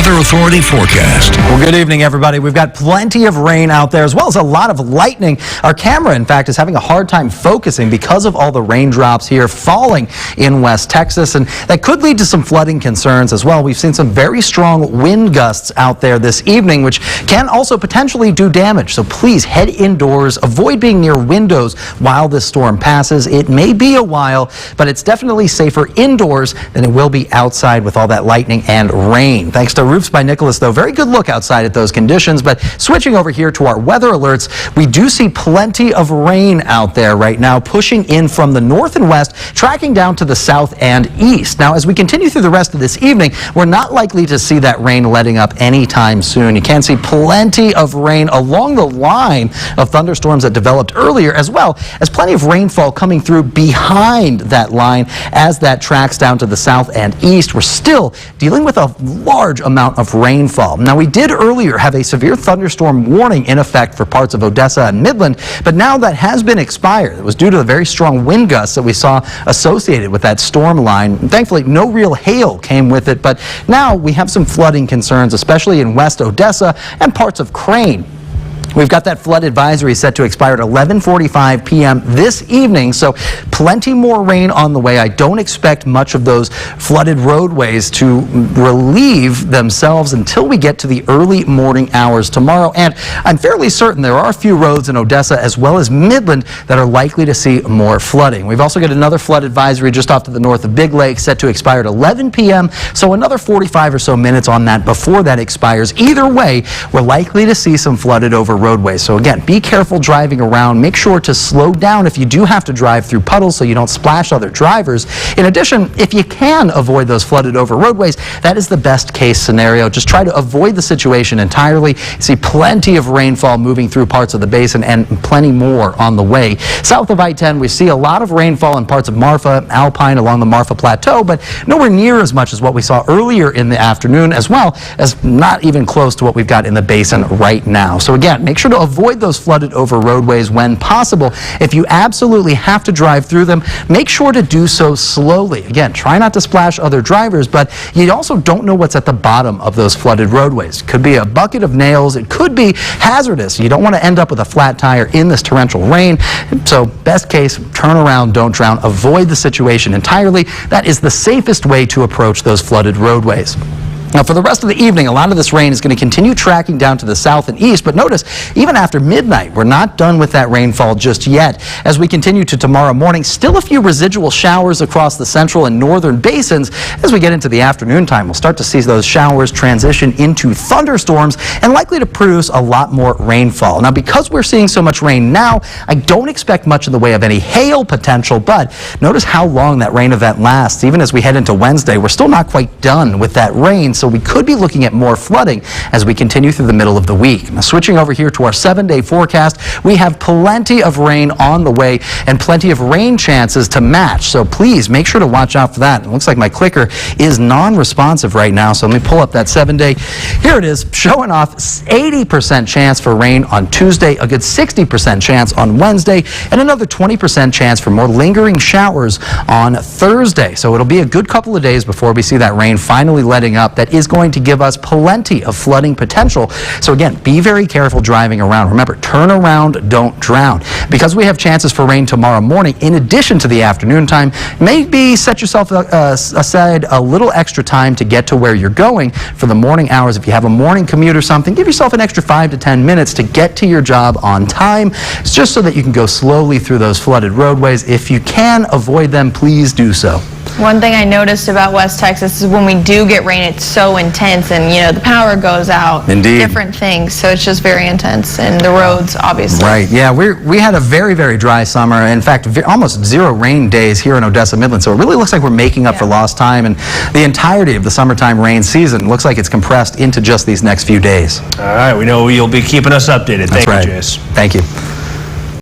Weather Authority forecast. Well, good evening, everybody. We've got plenty of rain out there, as well as a lot of lightning. Our camera, in fact, is having a hard time focusing because of all the raindrops here falling in West Texas, and that could lead to some flooding concerns as well. We've seen some very strong wind gusts out there this evening, which can also potentially do damage. So please head indoors, avoid being near windows while this storm passes. It may be a while, but it's definitely safer indoors than it will be outside with all that lightning and rain. Thanks to Roofs by Nicholas, though. Very good look outside at those conditions. But switching over here to our weather alerts, we do see plenty of rain out there right now, pushing in from the north and west, tracking down to the south and east. Now, as we continue through the rest of this evening, we're not likely to see that rain letting up anytime soon. You can see plenty of rain along the line of thunderstorms that developed earlier, as well as plenty of rainfall coming through behind that line as that tracks down to the south and east. We're still dealing with a large amount of rainfall. Now, we did earlier have a severe thunderstorm warning in effect for parts of Odessa and Midland, but now that has been expired. It was due to the very strong wind gusts that we saw associated with that storm line. Thankfully, no real hail came with it, but now we have some flooding concerns, especially in West Odessa and parts of Crane. We've got that flood advisory set to expire at 11:45 p.m. this evening, so plenty more rain on the way. I don't expect much of those flooded roadways to relieve themselves until we get to the early morning hours tomorrow, and I'm fairly certain there are a few roads in Odessa as well as Midland that are likely to see more flooding. We've also got another flood advisory just off to the north of Big Lake set to expire at 11 p.m., so another 45 or so minutes on that before that expires. Either way, we're likely to see some flooded over roadways. So again, be careful driving around. Make sure to slow down if you do have to drive through puddles so you don't splash other drivers. In addition, if you can avoid those flooded over roadways, that is the best case scenario. Just try to avoid the situation entirely. You see plenty of rainfall moving through parts of the basin and plenty more on the way. South of I-10, we see a lot of rainfall in parts of Marfa, Alpine, along the Marfa Plateau, but nowhere near as much as what we saw earlier in the afternoon, as well as not even close to what we've got in the basin right now. So again, make sure to avoid those flooded over roadways when possible. If you absolutely have to drive through them, make sure to do so slowly. Again, try not to splash other drivers, but you also don't know what's at the bottom of those flooded roadways. It could be a bucket of nails. It could be hazardous. You don't want to end up with a flat tire in this torrential rain. So best case, turn around, don't drown. Avoid the situation entirely. That is the safest way to approach those flooded roadways. Now, for the rest of the evening, a lot of this rain is going to continue tracking down to the south and east, but notice, even after midnight, we're not done with that rainfall just yet. As we continue to tomorrow morning, still a few residual showers across the central and northern basins. As we get into the afternoon time, we'll start to see those showers transition into thunderstorms and likely to produce a lot more rainfall. Now, because we're seeing so much rain now, I don't expect much in the way of any hail potential, but notice how long that rain event lasts. Even as we head into Wednesday, we're still not quite done with that rain, so we could be looking at more flooding as we continue through the middle of the week. Now, switching over here to our 7-day forecast, we have plenty of rain on the way and plenty of rain chances to match. So please make sure to watch out for that. It looks like my clicker is non-responsive right now, so let me pull up that 7-day. Here it is, showing off 80% chance for rain on Tuesday, a good 60% chance on Wednesday, and another 20% chance for more lingering showers on Thursday. So it'll be a good couple of days before we see that rain finally letting up. That is going to give us plenty of flooding potential. So again, be very careful driving around. Remember, turn around, don't drown. Because we have chances for rain tomorrow morning, in addition to the afternoon time, maybe set yourself aside a little extra time to get to where you're going for the morning hours. If you have a morning commute or something, give yourself an extra 5 to 10 minutes to get to your job on time. It's just so that you can go slowly through those flooded roadways. If you can avoid them, please do so. One thing I noticed about West Texas is when we do get rain, it's so intense, and you know, the power goes out. Indeed. Different things, so it's just very intense, and the roads, obviously. Right, yeah, we had a very, very dry summer. In fact, almost 0 rain days here in Odessa, Midland, so it really looks like we're making up for lost time, and the entirety of the summertime rain season looks like it's compressed into just these next few days. All right, we know you'll be keeping us updated. Thank you, Chase. Thank you.